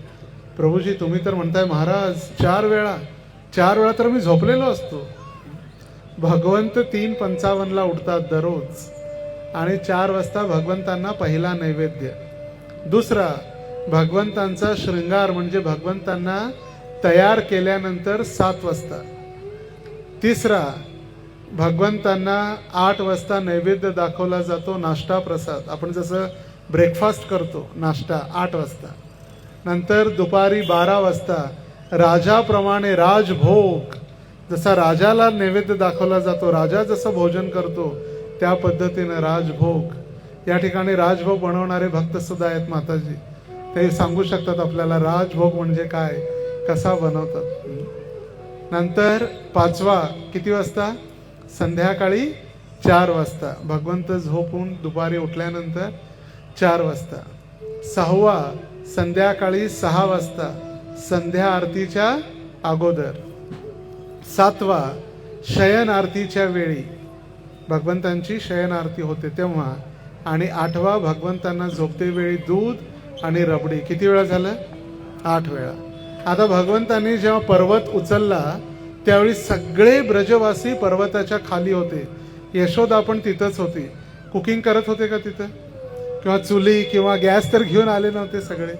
प्रभूजी तुम्ही तर म्हणताय महाराज 4 वेळा. 4 वेळा तर मी झोपलेलो असतो. भगवंत 3:55 उठतात दररोज आणि 4 वाजता भगवंतांना पहिला नैवेद्य. दुसरा, भगवंतांचा शृंगार म्हणजे भगवंतांना तयार केल्यानंतर 7 वाजता. तिसरा, भगवंतांना 8 वाजता नैवेद्य दाखवला जातो, नाश्ता प्रसाद. आपण जसं ब्रेकफास्ट करतो, नाश्ता 8 वाजता. नंतर दुपारी 12 वाजता राजाप्रमाणे राजभोग, जसा राजाला नैवेद्य दाखवला जातो, राजा जसं भोजन करतो त्या पद्धतीनं राजभोग. या ठिकाणी राजभोग बनवणारे भक्त सुद्धा आहेत माताजी, ते सांगू शकतात आपल्याला राजभोग म्हणजे काय, कसा बनवतात. नंतर 5वा किती वाजता? संध्याकाळी 4 वाजता. भगवंत झोपून दुपारी उठल्यानंतर 4 वाजता. 6वा संध्याकाळी 6 वाजता, संध्या आरतीच्या अगोदर. 7वा शयन आरतीच्या वेळी, भगवंतांची शयन आरती होते तेव्हा. आणि 8वा भगवंतांना झोपते वेळी दूध आणि रबडी. किती वेळा झालं? 8 वेळा. आता भगवंतांनी जेव्हा पर्वत उचलला त्यावेळी सगळे ब्रजवासी पर्वताच्या खाली होते. यशोदा पण तिथंच होती. कुकिंग करत होते का तिथं? किंवा चुली किंवा गॅस तर घेऊन आले नव्हते सगळे.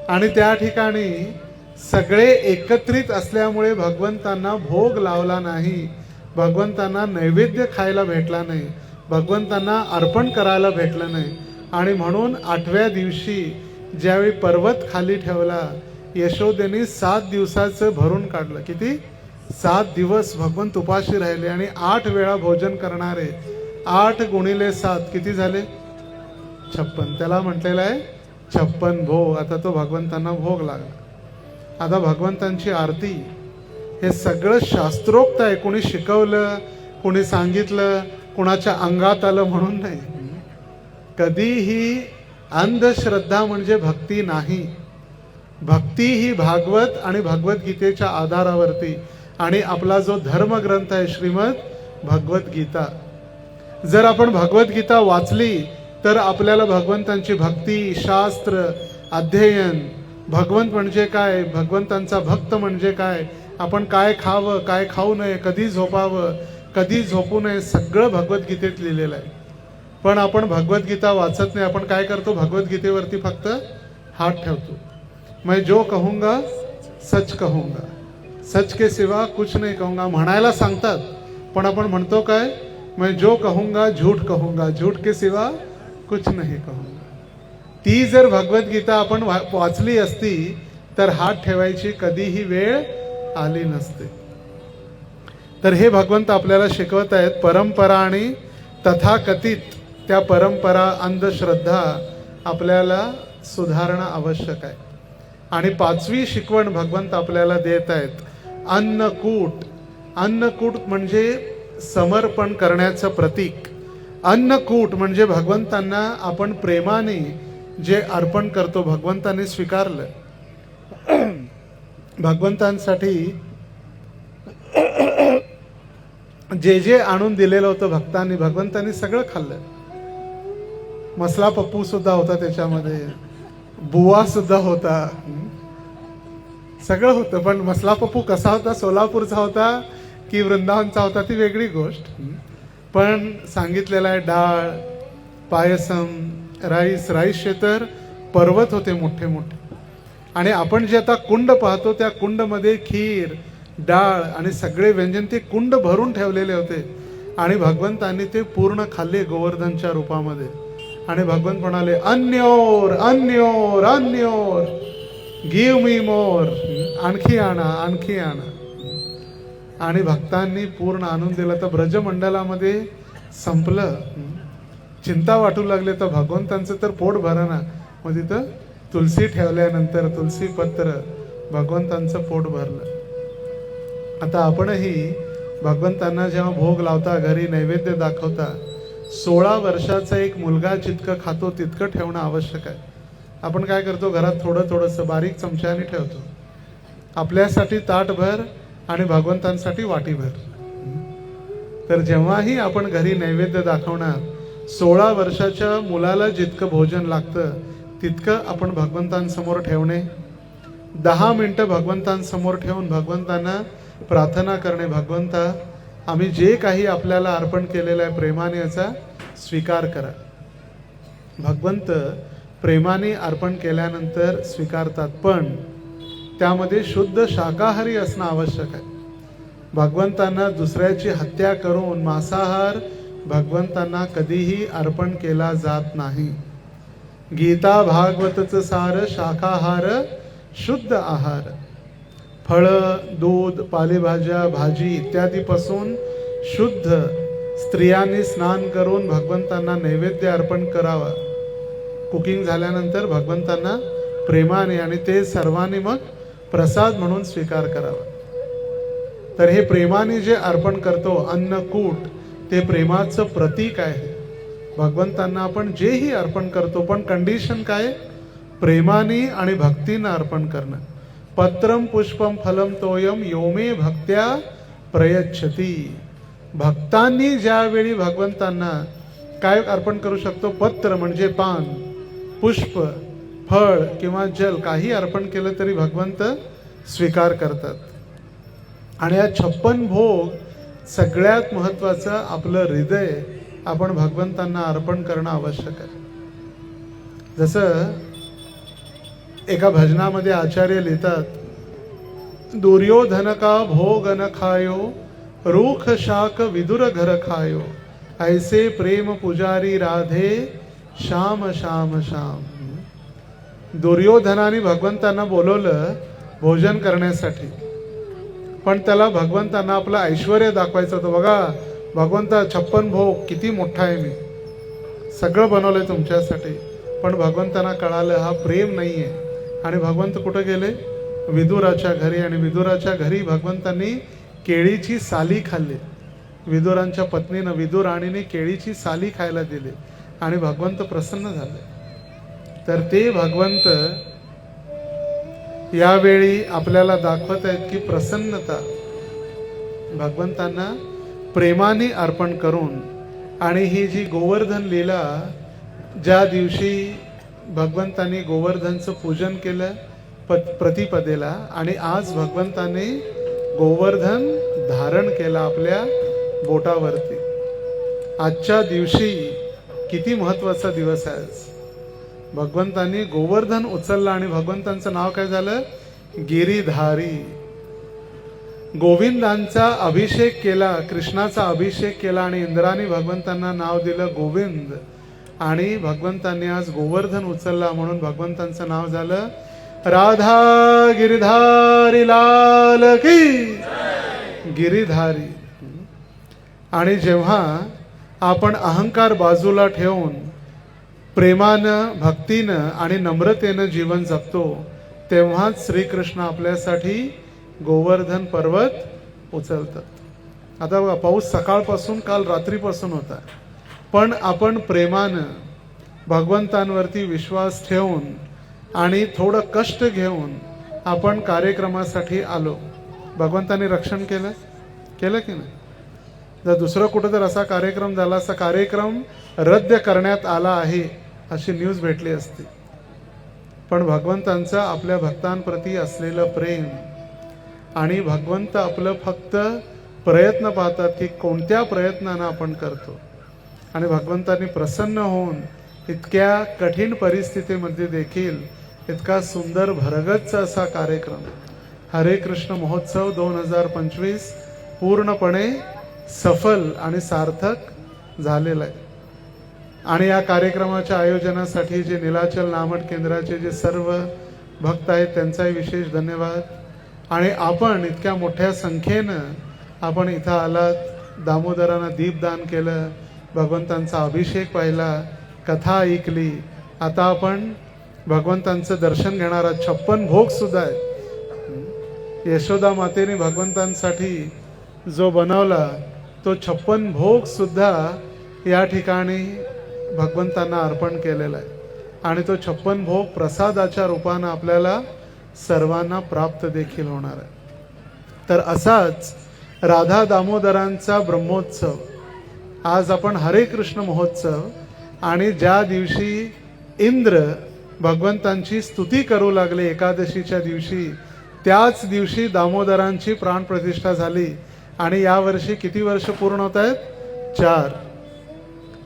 आणि त्या ठिकाणी सगळे एकत्रित असल्यामुळे भगवंतांना भोग लावला नाही, भगवंतांना नैवेद्य खायला भेटला नाही, भगवंतांना अर्पण करायला भेटलं नाही. आणि म्हणून 8व्या दिवशी ज्यावेळी पर्वत खाली ठेवला, यशोदेनी 7 दिवसाचं भरून काढलं. किती? 7 दिवस भगवंत उपाशी राहिले आणि 8 वेळा भोजन करणारे. 8 × 7 किती झाले? 56. त्याला म्हटलेलं आहे 56 भोग. आता तो भगवंतांना भोग लागला. आता भगवंतांची आरती हे सगळं शास्त्रोक्त आहे. कोणी शिकवलं, कोणी सांगितलं, कोणाच्या अंगात आलं म्हणून नाही. कधीही अंधश्रद्धा म्हणजे भक्ती नाही. भक्ती ही भागवत आणि भगवद्गीतेच्या आधारावरती. आणि आपला जो धर्मग्रंथ आहे श्रीमद भगवद्गीता, जर आपण भगवद्गीता वाचली तर आपल्याला भगवंतांची भक्ती, शास्त्र, अध्ययन, भगवंत म्हणजे काय, भगवंतांचा भक्त म्हणजे काय, आपण काय खावं, काय खाऊ नये, कधी झोपावं, कधी झोपू नये, सगळं भगवद्गीतेत लिहिलेलं आहे. पण आपण भगवद्गीता वाचत नाही. आपण काय करतो? भगवद्गीतेवरती फक्त हात ठेवतो. मैं जो कहूंगा सच कहूंगा, सच के सिवा कुछ नहीं कहूंगा म्हणायला सांगतात, पण आपण म्हणतो काय? मैं जो कहूंगा झूठ कहूंगा, झूठ के सिवा कुछ नहीं कहूंगा. ती जर भगवद्गीता आपण वाचली असती तर हात ठेवायची कधीही वेळ आली नसते. तर हे भगवंत आपल्याला शिकवत आहेत. परंपरा आणि तथाकथित त्या परंपरा, अंधश्रद्धा आपल्याला सुधारणं आवश्यक आहे. आणि 5वी शिकवण भगवंत आपल्याला देत आहेत, अन्नकूट. अन्नकूट म्हणजे समर्पण करण्याचं प्रतीक. अन्नकूट म्हणजे भगवंतांना आपण प्रेमाने जे अर्पण करतो, भगवंतांनी स्वीकारलं. भगवंतांसाठी जे जे आणून दिलेलं होतं भक्तांनी, भगवंतांनी सगळं खाल्लं. मसला पप्पू सुद्धा होता त्याच्यामध्ये, बुवा सुद्धा होता, सगळं होतं. पण मसला पप्पू कसा होता, सोलापूरचा होता की वृंदावनचा होता ती वेगळी गोष्ट. पण सांगितलेलं आहे डाळ, पायसम, राईसचे तर पर्वत होते मोठे मोठे. आणि आपण जे आता कुंड पाहतो त्या कुंडमध्ये खीर, डाळ आणि सगळे व्यंजन ते कुंड भरून ठेवलेले होते. आणि भगवंतांनी ते पूर्ण खाल्ले गोवर्धनच्या रूपामध्ये. आणि भगवंत म्हणाले, अन्योर अन्योर अन्योर, गिव मी मोर, आणखी आणा आणखी आणा. आणि भक्तांनी पूर्ण आणून दिलं. तर ब्रजमंडलामध्ये संपलं. चिंता वाटू लागले तर भगवंतांचं तर पोट भरणा. मग तिथं तुलसी ठेवल्यानंतर तुलसी पत्र भगवंतांचं पोट भरलं. आता आपणही भगवंतांना जेव्हा भोग लावता, घरी नैवेद्य दाखवता, 16 वर्षाचा एक मुलगा जितकं खातो तितकं ठेवणं आवश्यक आहे. आपण काय करतो, घरात थोडं थोडंसं बारीक चमच्याने ठेवतो. आपल्यासाठी ताटभर आणि भगवंतांसाठी वाटीभर. तर जेव्हाही आपण घरी नैवेद्य दाखवणार, 16 वर्षाच्या मुलाला जितकं भोजन लागतं तितकं आपण भगवंतांसमोर ठेवणे. 10 मिनिटं भगवंतांसमोर ठेवून भगवंतांना प्रार्थना करणे, भगवंता आम्ही जे काही आपल्याला अर्पण केलेलं आहे प्रेमाने याचा स्वीकार करा. भगवंत प्रेमाने अर्पण केल्यानंतर स्वीकारतात, पण त्यामध्ये शुद्ध शाकाहारी असणं आवश्यक आहे. भगवंतांना दुसऱ्याची हत्या करून मांसाहार भगवंतांना कधीही अर्पण केला जात नाही. गीता भागवतचं सार शाकाहार शुद्ध आहार. फळं, दूध, पालेभाज्या, भाजी इत्यादीपासून शुद्ध स्त्रियांनी स्नान करून भगवंतांना नैवेद्य अर्पण करावा. कुकिंग झाल्यानंतर भगवंतांना प्रेमाने आणि ते सर्वांनी मग प्रसाद म्हणून स्वीकार करावा. तर हे प्रेमाने जे अर्पण करतो अन्नकूट, ते प्रेमाचं प्रतीक आहे. भगवंतांना आपण जेही अर्पण करतो, पण कंडिशन काय, प्रेमाने आणि भक्तीनं अर्पण करणं. पत्रम पुष्पम फलम तोयम योमे भक्त्या प्रयच्छती. भक्तांनी ज्यावेळी भगवंतांना काय अर्पण करू शकतो, पत्र म्हणजे पान, पुष्प, फळ किंवा जल काही अर्पण केलं तरी भगवंत स्वीकार करतात. आणि या 56 भोग सगळ्यात महत्वाचं आपलं हृदय आपण भगवंतांना अर्पण करणं आवश्यक आहे. जसं एका भजनामध्ये आचार्य लिहितात, दुर्योधन का भोग न खायो, रूख शाक विदुर घर खायो, ऐसे प्रेम पुजारी राधे श्याम श्याम श्याम. दुर्योधनाने भगवंतांना बोलवलं भोजन करण्यासाठी, पण त्याला भगवंतांना आपलं ऐश्वर्य दाखवायचं होतं. बघा भगवंता 56 भोग किती मोठा आहे, मी सगळं बनवलंय तुमच्यासाठी. पण भगवंतांना कळालं हा प्रेम नाहीये. आणि भगवंत कुठं गेले, विदुराच्या घरी. आणि विदुराच्या घरी भगवंतांनी केळीची साली खाल्ली. विदुरांच्या पत्नीनं विदुर राणीने केळीची साली खायला दिली आणि भगवंत प्रसन्न झाले. तर ते भगवंत यावेळी आपल्याला दाखवत आहेत की प्रसन्नता भगवंतांना प्रेमाने अर्पण करून. आणि ही जी गोवर्धन लीला, ज्या दिवशी भगवंतांनी गोवर्धनचं पूजन केलं प्रतिपदेला, आणि आज भगवंतांनी गोवर्धन धारण केला आपल्या बोटावरती. आजच्या दिवशी किती महत्वाचा दिवस आहे. भगवंतांनी गोवर्धन उचलला आणि भगवंतांचं नाव काय झालं, गिरीधारी. गोविंदांचा अभिषेक केला, कृष्णाचा अभिषेक केला आणि इंद्राने भगवंतांना नाव दिलं गोविंद. आणि भगवंतांनी आज गोवर्धन उचलला म्हणून भगवंतांचं नाव झालं राधा गिरिधारी लाल की गिरिधारी. आणि जेव्हा आपण अहंकार बाजूला ठेवून प्रेमानं, भक्तीनं आणि नम्रतेनं जीवन जगतो, तेव्हाच श्रीकृष्ण आपल्यासाठी गोवर्धन पर्वत उचलतात. आता बघा, पाऊस सकाळपासून काल रात्रीपासून होता, पण आपण प्रेमानं भगवंतांवरती विश्वास ठेवून आणि थोडं कष्ट घेऊन आपण कार्यक्रमासाठी आलो. भगवंतांनी रक्षण केलं की नाही. जर दुसरं कुठं जर असा कार्यक्रम झाला, असा कार्यक्रम रद्द करण्यात आला आहे अशी न्यूज भेटली असती. पण भगवंतांचं आपल्या भक्तांप्रती असलेलं प्रेम आणि भगवंत आपलं फक्त प्रयत्न पाहतात की कोणत्या प्रयत्नानं आपण करतो. आणि भगवंतांनी प्रसन्न होऊन इतक्या कठीण परिस्थितीमध्ये देखील इतका सुंदर भरगच्च असा कार्यक्रम हरे कृष्ण महोत्सव 2025 पूर्णपणे सफल आणि सार्थक झालेला आहे. आणि या कार्यक्रमाच्या आयोजनासाठी जे नीलाचल नामट केंद्राचे जे सर्व भक्त आहेत त्यांचाही विशेष धन्यवाद. आणि आपण इतक्या मोठ्या संख्येनं आपण इथं आलात, दामोदरांना दीपदान केलं, भगवंतांचा अभिषेक पाहिला, कथा ऐकली. आता आपण भगवंतांचं दर्शन घेणारा 56 भोग सुद्धा आहे. यशोदा मातेने भगवंतांसाठी जो बनवला तो 56 भोग सुद्धा या ठिकाणी भगवंतांना अर्पण केलेला आहे. आणि तो 56 भोग प्रसादाच्या रूपानं आपल्याला सर्वांना प्राप्त देखील होणार आहे. तर असाच राधा दामोदरांचा ब्रह्मोत्सव आज आपण हरे कृष्ण महोत्सव, आणि ज्या दिवशी इंद्र भगवंतांची स्तुती करू लागले एकादशीच्या दिवशी, त्याच दिवशी दामोदरांची प्राणप्रतिष्ठा झाली. आणि यावर्षी किती वर्ष पूर्ण होत आहेत? 4.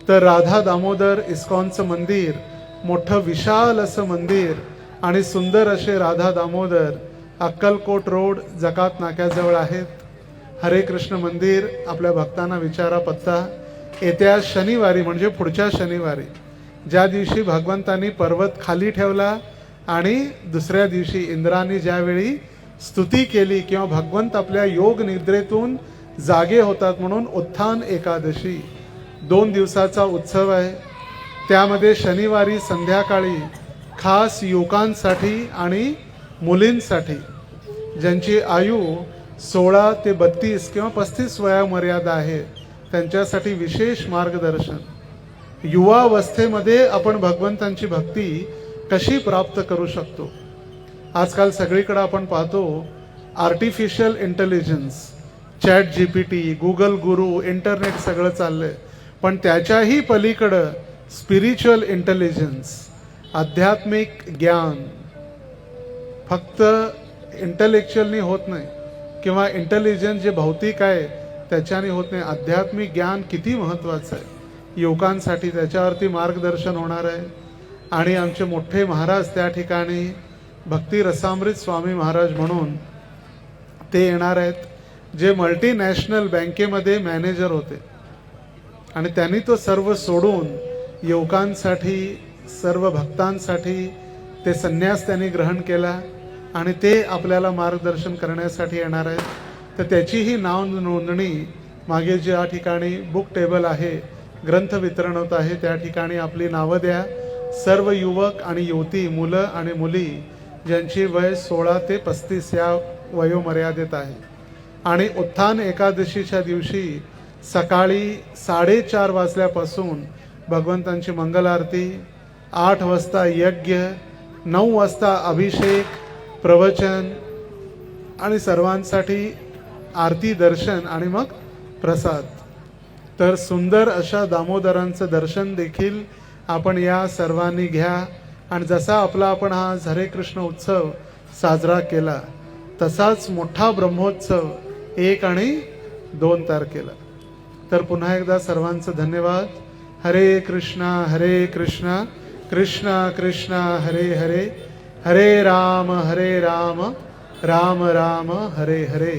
तर राधा दामोदर इस्कॉनचं मंदिर, मोठं विशाल असं मंदिर आणि सुंदर असे राधा दामोदर अक्कलकोट रोड जकात नाक्याजवळ आहेत. हरे कृष्ण मंदिर आपल्या भक्तांना विचारा पत्ता. येत्या शनिवारी म्हणजे पुढच्या शनिवारी, ज्या दिवशी भगवंतांनी पर्वत खाली ठेवला आणि दुसऱ्या दिवशी इंद्राने ज्यावेळी स्तुती केली किंवा भगवंत आपल्या योग निद्रेतून जागे होतात म्हणून उत्थान एकादशी 2 दिवसाचा उत्सव आहे. त्यामध्ये शनिवारी संध्याकाळी खास युवकांसाठी आणि मुलींसाठी ज्यांची आयु 16 ते 32 किंवा 35 वयोमर्यादा आहे त्यांच्यासाठी विशेष मार्गदर्शन. युवावस्थेमध्ये आपण भगवंतांची भक्ती कशी प्राप्त करू शकतो. आजकाल सगळीकडे आपण पाहतो artificial intelligence, chat GPT, Google गुरु, इंटरनेट सगळं चाललंय. पण त्याच्याही पलीकडं स्पिरिच्युअल इंटेलिजन्स, आध्यात्मिक ज्ञान फक्त इंटेलेक्च्युअलनी होत नाही किंवा इंटेलिजन्स जे भौतिक आहे त्याच्याने होत नाही. आध्यात्मिक ज्ञान किती महत्त्वाचं आहे युवकांसाठी, त्याच्यावरती मार्गदर्शन होणार आहे. आणि आमचे मोठे महाराज त्या ठिकाणी भक्ती रसामृत स्वामी महाराज म्हणून ते येणार आहेत, जे मल्टीनॅशनल बँकेमध्ये मॅनेजर होते आणि त्यांनी तो सर्व सोडून युवकांसाठी, सर्व भक्तांसाठी ते संन्यास त्यांनी ग्रहण केला आणि ते आपल्याला मार्गदर्शन करण्यासाठी येणार आहेत. तर त्याचीही नाव नोंदणी मागे ज्या ठिकाणी बुक टेबल आहे, ग्रंथ वितरण होत आहे, त्या ठिकाणी आपली नावं द्या. सर्व युवक आणि युवती, मुलं आणि मुली ज्यांची वय 16 ते 35 या वयोमर्यादेत आहे. आणि उत्थान एकादशीच्या दिवशी सकाळी 4:30 वाजल्यापासून भगवंतांची मंगल आरती, 8 वाजता यज्ञ, 9 वाजता अभिषेक, प्रवचन आणि सर्वांसाठी आरती, दर्शन आणि मग प्रसाद. तर सुंदर अशा दामोदरांचं दर्शन देखील आपण या सर्वांनी घ्या. आणि जसा आपला आपण हा हरे कृष्ण उत्सव साजरा केला तसाच मोठा ब्रह्मोत्सव 1 आणि 2 तारखेला. तर पुन्हा एकदा सर्वांचं धन्यवाद. हरे कृष्णा कृष्णा कृष्णा हरे हरे, हरे राम राम राम हरे हरे.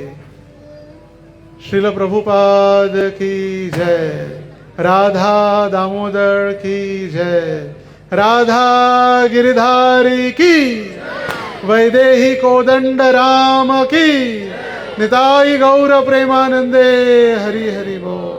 श्रील प्रभुपाद की जय. राधा दामोदर की जय. राधा गिरिधारी की, वैदेही कोदंड राम की, निताई गौर प्रेमानंदे. हरि हरि बोल.